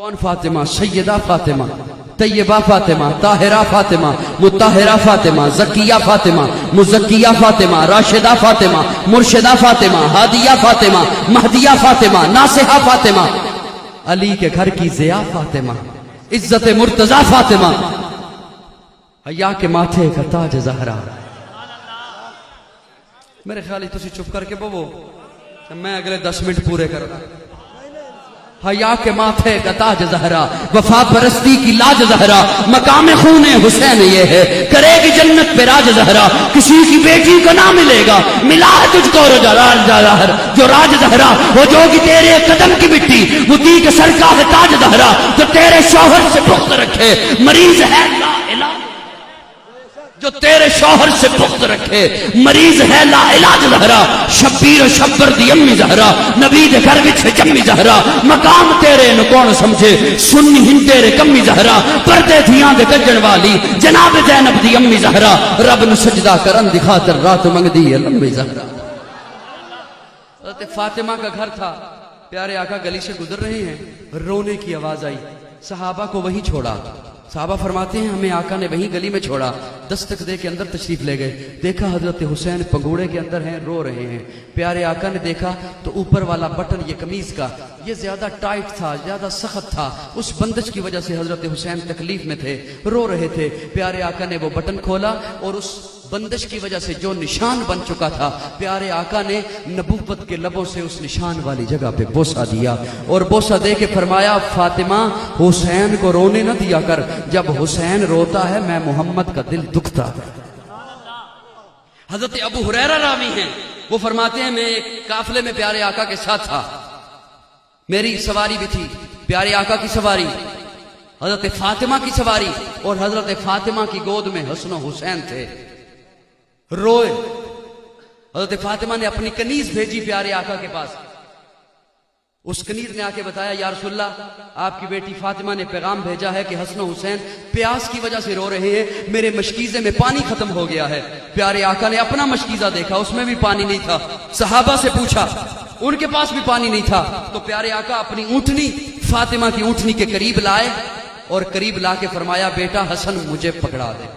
کون فاطمہ؟ سیدہ فاطمہ، طیبہ فاطمہ، طاہرہ فاطمہ، مطہرہ فاطمہ، زکیہ فاطمہ، مزکیہ فاطمہ، راشدہ فاطمہ، مرشدہ فاطمہ، ہادیہ فاطمہ، مہدیہ فاطمہ، ناصحہ فاطمہ، علی کے گھر کی ضیاء فاطمہ، عزت مرتضی فاطمہ، حیا کے ماتھے کا تاج زہرا۔ میرے خیال ہے تسی چپ کر کے بوو، میں اگلے 10 منٹ پورے کرنا۔ حیا کے ماتھے کا تاج زہرا، وفا پرستی کی لاج زہرا، مقام خون حسین یہ ہے، کرے گی جنت پہ راج زہرا، کسی کی بیٹی کو نہ ملے گا، ملا ہے تجھ کو راج زہر، جو راج زہرا وہ جو کہ تیرے قدم کی مٹی، وہ دی کے سر کا ہے تاج زہرا، جو تیرے شوہر سے بغض رکھے، مریض ہے لا الہ، جو تیرے شوہر سے بغض رکھے، مریض ہے لا علاج زہرا، شبیر و شبر دی امی زہرا، نبی دے گھر وچ جمی زہرا، مقام تیرے نو کون سمجھے، سنی ہن تیرے کمی زہرا، پردے دھیاں دے گجن والی جناب زینب دی امی زہرا، رب نو سجدہ کرن دی خاطر رات منگدی ہے لمبی زہرا۔ حضرت فاطمہ کا گھر تھا، پیارے آقا گلی سے گزر رہے ہیں، رونے کی آواز آئی، صحابہ کو وہیں چھوڑا۔ صحابہ فرماتے ہیں ہمیں آقا نے وہیں گلی میں چھوڑا، دستک دے کے اندر تشریف لے گئے، دیکھا حضرت حسین پنگوڑے کے اندر ہیں، رو رہے ہیں۔ پیارے آقا نے دیکھا تو اوپر والا بٹن یہ قمیض کا یہ زیادہ ٹائٹ تھا، زیادہ سخت تھا، اس بندش کی وجہ سے حضرت حسین تکلیف میں تھے، رو رہے تھے۔ پیارے آقا نے وہ بٹن کھولا اور اس بندش کی وجہ سے جو نشان بن چکا تھا، پیارے آقا نے نبوت کے لبوں سے اس نشان والی جگہ پہ بوسہ دیا، اور بوسہ دے کے فرمایا فاطمہ حسین کو رونے نہ دیا کر، جب حسین روتا ہے میں محمد کا دل دکھتا ہے۔ حضرت ابو ہریرہ راوی ہیں، وہ فرماتے ہیں میں ایک قافلے میں پیارے آقا کے ساتھ تھا، میری سواری بھی تھی، پیارے آقا کی سواری، حضرت فاطمہ کی سواری، اور حضرت فاطمہ کی گود میں حسن و حسین تھے، روئے۔ حضرت فاطمہ نے اپنی کنیز بھیجی پیارے آقا کے پاس، اس کنیز نے آ کے بتایا یا رسول اللہ آپ کی بیٹی فاطمہ نے پیغام بھیجا ہے کہ حسن و حسین پیاس کی وجہ سے رو رہے ہیں، میرے مشکیزے میں پانی ختم ہو گیا ہے۔ پیارے آقا نے اپنا مشکیزہ دیکھا، اس میں بھی پانی نہیں تھا، صحابہ سے پوچھا ان کے پاس بھی پانی نہیں تھا، تو پیارے آقا اپنی اونٹنی فاطمہ کی اونٹنی کے قریب لائے اور قریب لا کے فرمایا بیٹا حسن مجھے پکڑا دے۔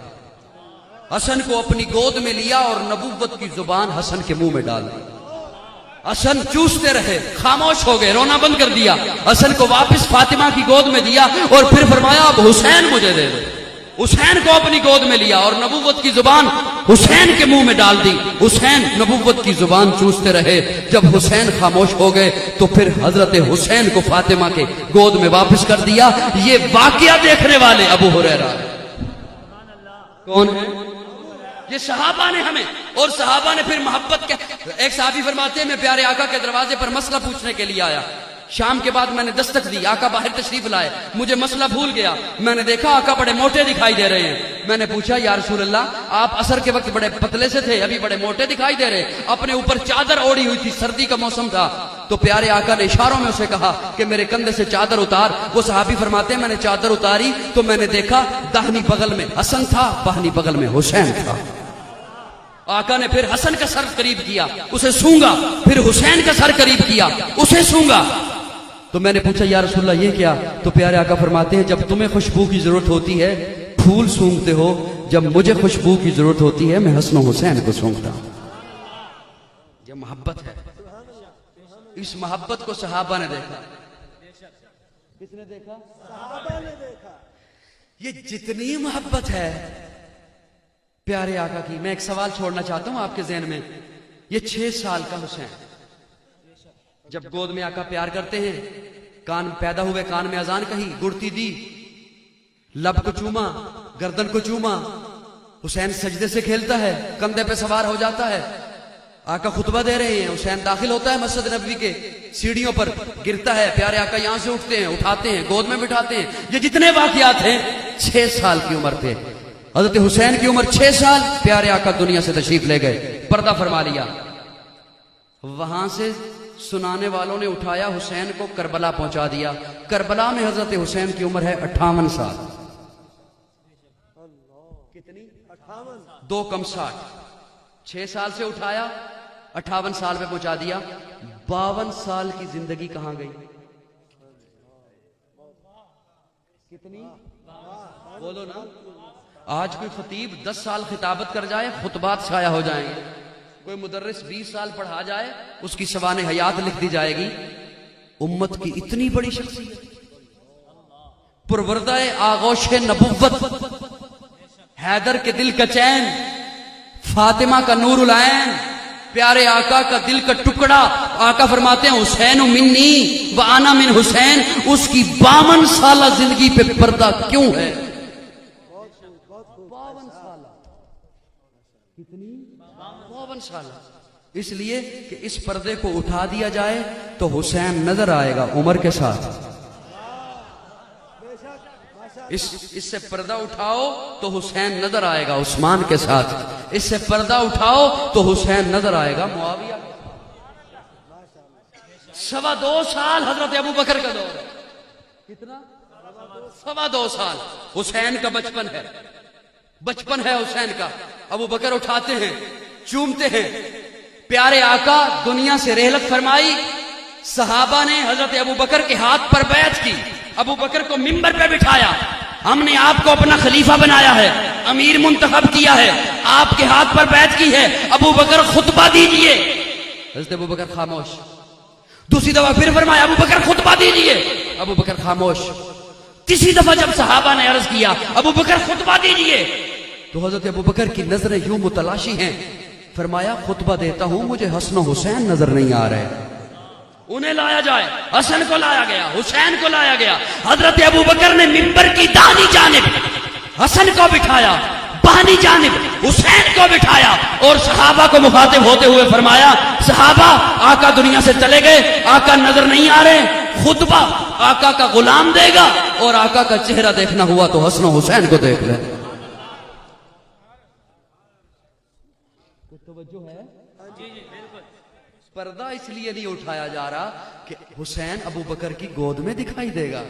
حسن کو اپنی گود میں لیا اور نبوت کی زبان حسن کے منہ میں ڈال دی۔ حسن چوستے رہے، خاموش ہو گئے، رونا بند کر دیا، حسن کو واپس فاطمہ کی گود میں دیا اور پھر فرمایا اب حسین مجھے دے دے۔ حسین کو اپنی گود میں لیا اور نبوت کی زبان حسین کے منہ میں ڈال دی۔ حسین نبوت کی زبان چوستے رہے، جب حسین خاموش ہو گئے تو پھر حضرت حسین کو فاطمہ کے گود میں واپس کر دیا۔ یہ واقعہ دیکھنے والے ابو ہریرہ کون ہے؟ یہ صحابہ نے ہمیں، اور صحابہ نے پھر محبت کے، ایک صحابی فرماتے ہیں میں پیارے آقا کے دروازے پر مسئلہ پوچھنے کے لیے آیا، شام کے بعد میں نے دستک دی، آقا باہر تشریف لائے، مجھے مسئلہ بھول گیا، میں نے دیکھا آقا بڑے موٹے دکھائی دے رہے ہیں، میں نے پوچھا یا رسول اللہ آپ عصر کے وقت بڑے پتلے سے تھے، ابھی بڑے موٹے دکھائی دے رہے، اپنے اوپر چادر اوڑی ہوئی تھی، سردی کا موسم تھا، تو پیارے آقا نے اشاروں میں اسے کہا کہ میرے کندھے سے چادر اتار۔ وہ صحابی فرماتے ہیں میں نے چادر اتاری تو میں نے دیکھا داہنی بغل میں حسن تھا، بائیں بغل میں حسین تھا۔ آقا نے پھر حسن کا سر قریب کیا، اسے سونگا، پھر حسین کا سر قریب کیا، اسے سونگا۔ تو میں نے پوچھا یا رسول اللہ یہ کیا؟ تو پیارے آقا فرماتے ہیں جب تمہیں خوشبو کی ضرورت ہوتی ہے پھول سونگتے ہو، جب مجھے خوشبو کی ضرورت ہوتی ہے میں حسن و حسین کو سونگتا ہوں۔ یہ محبت ہے، اس محبت کو صحابہ نے دیکھا۔ کس نے دیکھا؟ صحابہ نے دیکھا۔ یہ جتنی محبت ہے پیارے آقا کی، میں ایک سوال چھوڑنا چاہتا ہوں آپ کے ذہن میں، یہ 6 سال کا حسین جب گود میں آقا پیار کرتے ہیں، کان پیدا ہوئے کان میں اذان کہی، گڑتی دی، لب کو چوما، گردن کو چوما، حسین سجدے سے کھیلتا ہے، کندھے پہ سوار ہو جاتا ہے، آقا خطبہ دے رہے ہیں، حسین داخل ہوتا ہے مسجد نبوی کے، سیڑھیوں پر گرتا ہے، پیارے آقا یہاں سے اٹھتے ہیں، اٹھاتے ہیں، گود میں بٹھاتے ہیں۔ یہ جتنے واقعات ہیں 6 سال کی عمر پہ، حضرت حسین کی عمر 6 سال، پیارے آقا دنیا سے تشریف لے گئے، پردہ فرما لیا۔ وہاں سے سنانے والوں نے اٹھایا حسین کو کربلا پہنچا دیا۔ کربلا میں حضرت حسین کی عمر ہے 58 سال، کتنی؟ 58، 2 کم 60، 6 سال سے اٹھایا، 58 سال پہ پہنچا دیا۔ 52 سال کی زندگی کہاں گئی؟ کتنی؟ بولو نا. آج کوئی خطیب 10 سال خطابت کر جائے خطبات شائع ہو جائیں گے. کوئی مدرس 20 سال پڑھا جائے اس کی سوانح حیات لکھ دی جائے گی. امت کی اتنی بڑی شخصیت، پروردہ آغوش نبوت، حیدر کے دل کا چین، فاطمہ کا نور العین، پیارے آقا کا دل کا ٹکڑا. آقا فرماتے ہیں حسین منی و انا من حسین. اس کی 52 سالہ زندگی پہ پردہ کیوں ہے؟ 52 سالہ. کتنی؟ 52 سالہ. اس لیے کہ اس پردے کو اٹھا دیا جائے تو حسین نظر آئے گا عمر کے ساتھ. اس سے پردہ اٹھاؤ تو حسین نظر آئے گا عثمان کے ساتھ. اس سے پردہ اٹھاؤ تو حسین نظر آئے گا معاویہ. 2.25 سال حضرت ابو بکر کا دور ہے. کتنا؟ 2.25 سال. حسین کا بچپن ہے، بچپن ہے حسین کا. ابو بکر اٹھاتے ہیں، چومتے ہیں. پیارے آقا دنیا سے رحلت فرمائی. صحابہ نے حضرت ابو بکر کے ہاتھ پر بیعت کی، ابو بکر کو منبر پہ بٹھایا. ہم نے آپ کو اپنا خلیفہ بنایا ہے، امیر منتخب کیا ہے، آپ کے ہاتھ پر بیعت کی ہے. ابو بکر خطبہ دیجئے. حضرت ابو بکر خاموش. دوسری دفعہ پھر فرمایا ابو بکر خطبہ دیجئے. ابو بکر خاموش. تیسری دفعہ جب صحابہ نے عرض کیا ابو بکر خطبہ دیجئے، تو حضرت ابو بکر کی نظریں یوں متلاشی ہیں. فرمایا خطبہ دیتا ہوں مجھے حسن و حسین نظر نہیں آ رہے. انہیں لایا جائے. حسن کو لایا گیا، حسین کو لایا گیا. حضرت ابو بکر نے منبر کی داہنی جانب حسن کو بٹھایا، بائیں جانب حسین کو بٹھایا، اور صحابہ کو مخاطب ہوتے ہوئے فرمایا صحابہ آقا دنیا سے چلے گئے، آقا نظر نہیں آ رہے. خطبہ آقا کا غلام دے گا، اور آقا کا چہرہ دیکھنا ہوا تو حسن و حسین کو دیکھ لے. توجہ ہے؟ پردہ اس لیے نہیں اٹھایا جا رہا کہ حسین ابو بکر کی گود میں دکھائی دے گا.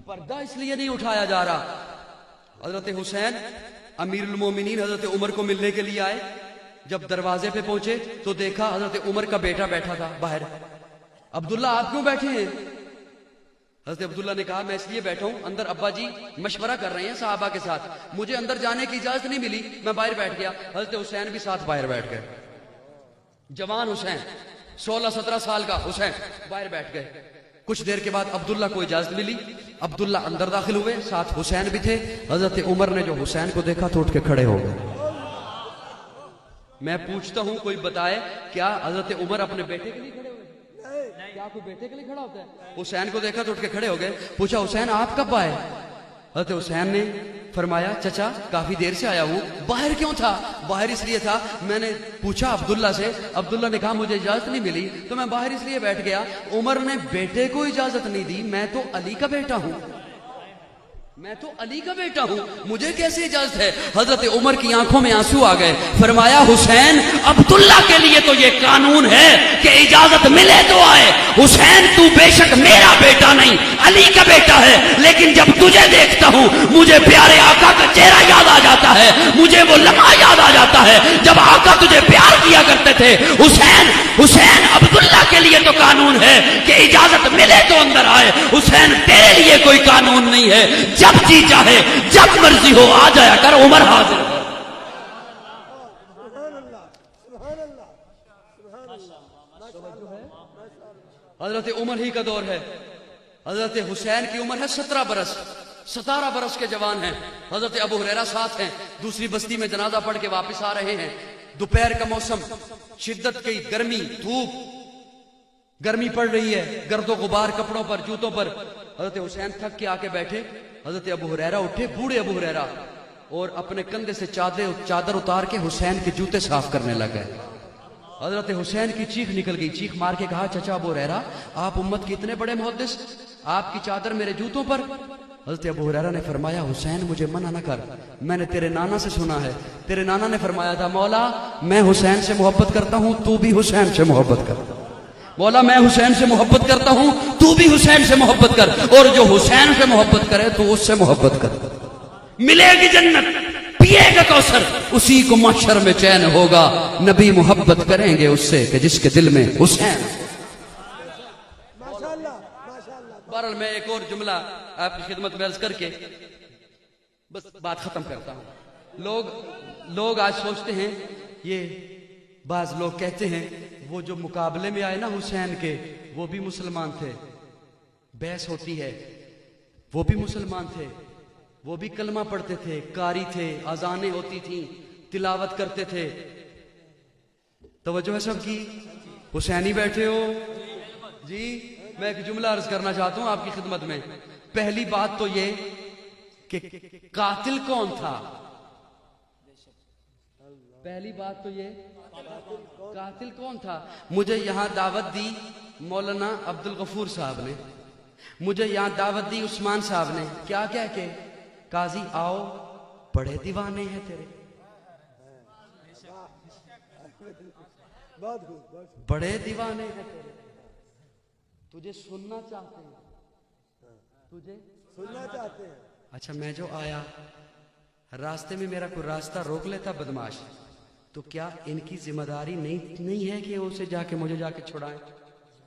پردہ اس لیے نہیں اٹھایا جا رہا. حضرت حسین امیر المومنین حضرت عمر کو ملنے کے لیے آئے. جب دروازے پہ پہنچے تو دیکھا حضرت عمر کا بیٹا بیٹھا تھا باہر. عبداللہ آپ کیوں بیٹھے ہیں؟ حضرت عبداللہ نے کہا میں اس لیے بیٹھا ہوں، اندر ابا جی مشورہ کر رہے ہیں صحابہ کے ساتھ، مجھے اندر جانے کی اجازت نہیں ملی، میں باہر بیٹھ گیا. حضرت حسین بھی ساتھ باہر بیٹھ گئے. جوان حسین، 16-17 سال کا حسین باہر بیٹھ گئے. کچھ دیر کے بعد عبداللہ کو اجازت ملی. عبداللہ اندر داخل ہوئے، ساتھ حسین بھی تھے. حضرت عمر نے جو حسین کو دیکھا تو اٹھ کے کھڑے ہو گئے. میں پوچھتا ہوں کوئی بتائے کیا حضرت عمر اپنے بیٹے کے لیے کھڑے ہوئے؟ کیا کوئی بیٹے کے لیے کھڑا ہوتا ہے؟ حسین کو دیکھا تو اٹھ کے کھڑے ہو گئے. پوچھا حسین آپ کب آئے؟ حضرت حسین نے فرمایا چچا کافی دیر سے آیا ہوں. باہر کیوں تھا؟ باہر اس لیے تھا، میں نے پوچھا عبداللہ سے، عبداللہ نے کہا مجھے اجازت نہیں ملی تو میں باہر اس لیے بیٹھ گیا. عمر نے بیٹے کو اجازت نہیں دی، میں تو علی کا بیٹا ہوں، میں تو علی کا بیٹا ہوں، مجھے کیسے اجازت ہے؟ حضرت عمر کی آنکھوں میں آنسو آ گئے. فرمایا حسین عبداللہ کے لیے تو یہ قانون ہے کہ اجازت ملے تو آئے. حسین تو بے شک میرا بیٹا نہیں علی کا بیٹا ہے، لیکن جب تجھے دیکھتا ہوں مجھے پیارے آقا کا چہرہ یاد آ جاتا ہے، مجھے وہ لمحہ یاد آ جاتا ہے جب آقا تجھے پیار کیا کرتے تھے. حسین عبداللہ کے لیے تو قانون ہے کہ اجازت ملے تو اندر آئے. حسین تیرے لیے کوئی قانون نہیں ہے، جب جی چاہے جب مرضی ہو آ جایا کر، عمر حاضر ہے. حضرت عمر ہی کا دور ہے. حضرت حسین کی عمر ہے 17 برس، 17 برس کے جوان ہیں. حضرت ابو ہریرہ ساتھ ہیں. دوسری بستی میں جنازہ پڑھ کے واپس آ رہے ہیں. دوپہر کا موسم، شدت کی گرمی، دھوپ، گرمی پڑ رہی ہے، گرد و غبار کپڑوں پر، جوتوں پر. حضرت حسین تھک کے آ کے بیٹھے. حضرت ابو ہریرہ اٹھے، بوڑھے ابو ہریرہ، اور اپنے کندھے سے چادر اتار کے حسین کے جوتے صاف کرنے لگے. حضرت حسین کی چیخ نکل گئی. چیخ مار کے کہا چچا ابو ہریرہ آپ امت کے اتنے بڑے محدث، آپ کی چادر میرے جوتوں پر. حضرت ابو ہریرہ نے فرمایا حسین مجھے منع نہ کر، میں نے تیرے نانا سے سنا ہے، تیرے نانا نے فرمایا تھا مولا میں حسین سے محبت کرتا ہوں، تو بھی حسین سے محبت کر. مولا میں حسین سے محبت کرتا ہوں، تو بھی حسین سے محبت کر، اور جو حسین سے محبت کرے تو اس سے محبت کر. ملے گی جنت، پیے گا کوثر، اسی کو محشر میں چین ہوگا. نبی محبت کریں گے اس سے کہ جس کے دل میں حسین. بہرحال میں ایک اور جملہ آپ کی خدمت میں عرض کر کے بس بات ختم کرتا ہوں. لوگ آج سوچتے ہیں، یہ بعض لوگ کہتے ہیں وہ جو مقابلے میں آئے نا حسین کے، وہ بھی مسلمان تھے. بحث ہوتی ہے، وہ بھی مسلمان تھے، وہ بھی کلمہ پڑھتے تھے، قاری تھے، اذانیں ہوتی تھیں، تلاوت کرتے تھے. توجہ ہے سب کی؟ حسینی بیٹھے ہو جی. میں ایک جملہ عرض کرنا چاہتا ہوں آپ کی خدمت میں. پہلی بات تو یہ کہ قاتل کون تھا. پہلی بات تو یہ قاتل کون تھا. مجھے یہاں دعوت دی مولانا عبد الغفور صاحب نے، مجھے یہاں دعوت دی عثمان صاحب نے. کیا کہہ کے؟ قاضی آؤ، بڑے دیوانے ہیں تیرے، بڑے دیوانے ہیں تیرے، تجھے سننا چاہتے ہیں، تجھے سننا چاہتے ہیں. اچھا میں جو آیا راستے میں میرا کوئی راستہ روک لیتا بدماش، تو کیا ان کی ذمہ داری نہیں ہے کہ اسے جا کے مجھے جا کے چھڑائیں؟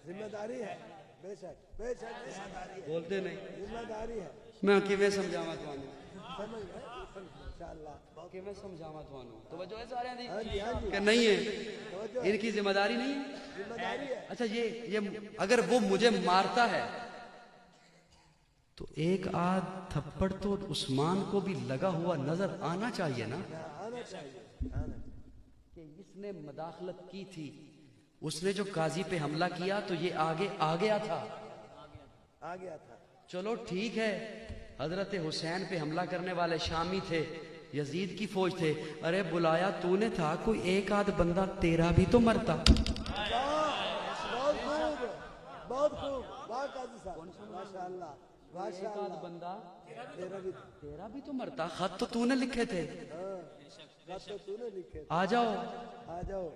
ذمہ داری ہے، بے شک بے شک. بولتے نہیں. ذمہ داری ہے. میں کیویں سمجھاواں تانوں، کیویں سمجھاواں تانوں؟ توجہ ہے سارے دی کہ نہیں ہے؟ ان کی ذمہ داری نہیں ہے. اچھا یہ اگر وہ مجھے مارتا ہے تو ایک آدھ تھپڑ تو عثمان کو بھی لگا ہوا نظر آنا چاہیے نا کہ اس نے مداخلت کی تھی. اس نے جو قاضی پہ حملہ کیا تو یہ آگے آ گیا تھا. چلو ٹھیک ہے، حضرت حسین پہ حملہ کرنے والے شامی تھے، یزید کی فوج تھے. ارے بلایا تو نے تھا، کوئی ایک آدھ بندہ تیرا بھی تو مرتا. بہت خوب ماشاءاللہ. ایک آدھ بندہ تیرا بھی تو مرتا. خط تو نے لکھے تھے. آ جاؤ آ جاؤ.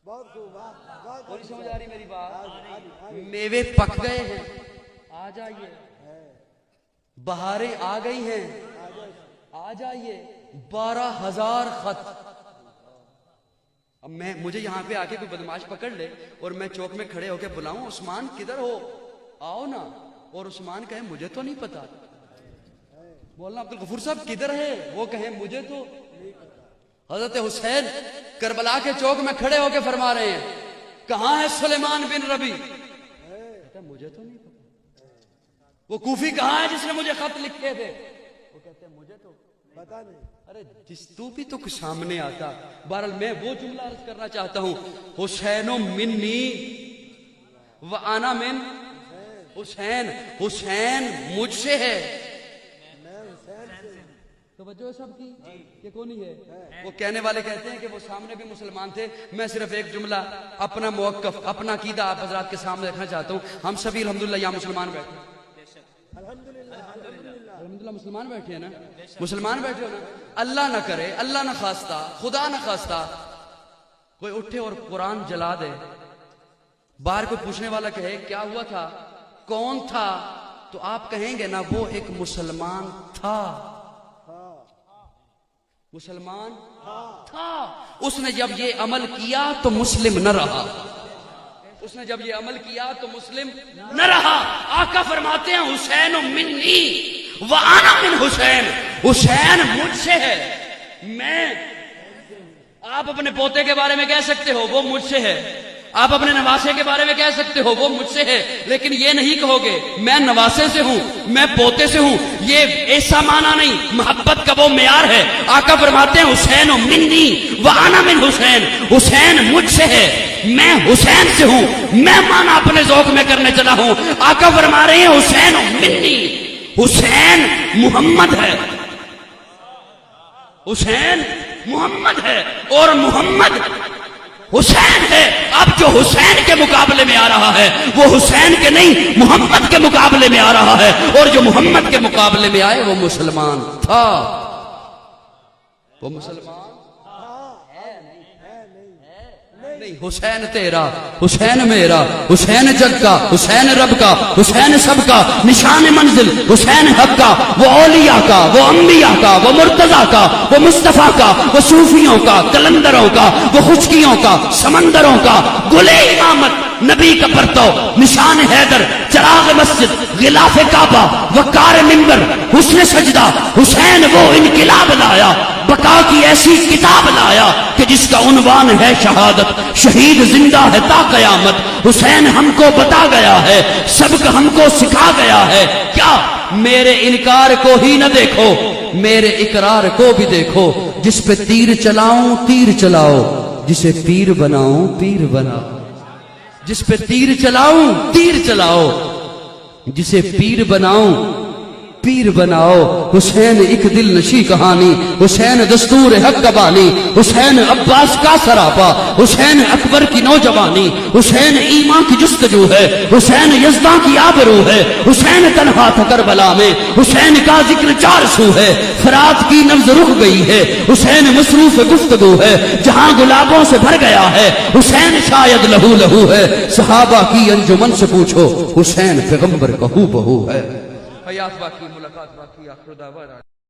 کوئی سمجھ آ رہی میری بات؟ میوے پک گئے ہیں، آ جائیے. بہاریں آ گئی ہیں، آ جائیے. 12,000 خط. اب مجھے یہاں پہ آ کے کوئی بدماش پکڑ لے اور میں چوک میں کھڑے ہو کے بلاؤں عثمان کدھر ہو، آؤ نا، اور عثمان کہے مجھے تو نہیں پتا. مولانا عبد الغفور صاحب کدھر ہے، وہ کہے مجھے تو. حضرت حسین کربلا کے چوک میں کھڑے ہو کے فرما رہے ہیں کہاں ہے سلیمان بن ربی، مجھے تو نہیں پتا. وہ کوفی کہاں ہے جس نے مجھے خط لکھے تھے، وہ کہتے ہیں مجھے تو پتا نہیں. ارے جس تو بھی تو کچھ سامنے آتا. بہرحال میں وہ جملہ عرض کرنا چاہتا ہوں، حسین منی وانا من حسین. حسین مجھ سے ہے. توجہ ہے سب کی کہ کونی ہے؟ وہ کہنے والے کہتے ہیں کہ وہ سامنے بھی مسلمان تھے. میں صرف ایک جملہ اپنا موقف، اپنا عقیدہ آپ حضرات کے سامنے رکھنا چاہتا ہوں. ہم سبھی الحمدللہ یہاں مسلمان بیٹھے ہیں، الحمدللہ مسلمان بیٹھے ہیں نا، مسلمان بیٹھے ہو نا. اللہ نہ کرے، اللہ نہ خواستہ، خدا نہ خواستہ کوئی اٹھے اور قرآن جلا دے، باہر کوئی پوچھنے والا کہے کیا ہوا تھا، کون تھا، تو آپ کہیں گے نا وہ ایک مسلمان تھا. مسلمان تھا. اس نے جب یہ عمل کیا تو مسلم نہ رہا. اس نے جب یہ عمل کیا تو مسلم نہ رہا. آقا فرماتے ہیں حسین منی وانا من حسین. حسین مجھ سے ہے، میں. آپ اپنے پوتے کے بارے میں کہہ سکتے ہو وہ مجھ سے ہے، آپ اپنے نواسے کے بارے میں کہہ سکتے ہو وہ مجھ سے ہے، لیکن یہ نہیں کہو گے میں نواسے سے ہوں، میں پوتے سے ہوں. یہ ایسا معنی نہیں، محبت کا وہ معیار ہے. آقا فرماتے ہیں حسین منی وانا من حسین. حسین مجھ سے ہے، میں حسین سے ہوں. میں معنی اپنے ذوق میں کرنے چلا ہوں. آقا فرما رہے ہیں حسین منی. حسین محمد ہے، حسین محمد ہے اور محمد حسین ہے. اب جو حسین کے مقابلے میں آ رہا ہے وہ حسین کے نہیں محمد کے مقابلے میں آ رہا ہے، اور جو محمد کے مقابلے میں آئے وہ مسلمان تھا. وہ مسلمان حسین تیرا حسین میرا حسین جگ کا حسین رب کا حسین سب کا نشان منزل حسین حق کا وہ اولیاء کا وہ انبیاء کا وہ مرتضیٰ کا وہ مصطفیٰ کا وہ صوفیوں کا کلندروں کا وہ خشکیوں کا سمندروں کا گلے امامت نبی کا پرتو نشان حیدر چراغ مسجد غلاف کعبہ وقار منبر حسن سجدہ حسین وہ انقلاب لایا بقا کی ایسی کتاب لایا کہ جس کا عنوان ہے شہادت شہید زندہ ہے تا قیامت حسین ہم کو بتا گیا ہے سبق ہم کو سکھا گیا ہے کیا میرے انکار کو ہی نہ دیکھو میرے اقرار کو بھی دیکھو جس پہ تیر چلاؤں تیر چلاؤ جسے پیر بناؤں پیر بناؤ جس پہ تیر چلاؤں تیر چلاؤ جسے پیر بناؤں پیر بناؤ حسین ایک دل نشی کہانی حسین دستور حق کا بانی حسین عباس کا سراپا حسین اکبر کی نوجوانی حسین ایمان کی جستجو ہے حسین یزداں کی آبرو ہے حسین تنہا تھا کربلا میں حسین کا ذکر چار سو ہے فرات کی نبض رک گئی ہے حسین مصروف گفتگو ہے جہاں گلابوں سے بھر گیا ہے حسین شاید لہو لہو ہے صحابہ کی انجمن سے پوچھو حسین پیغمبر کا ہو بہو ہے حیات باقی ملاقات باقی آخر دعوانا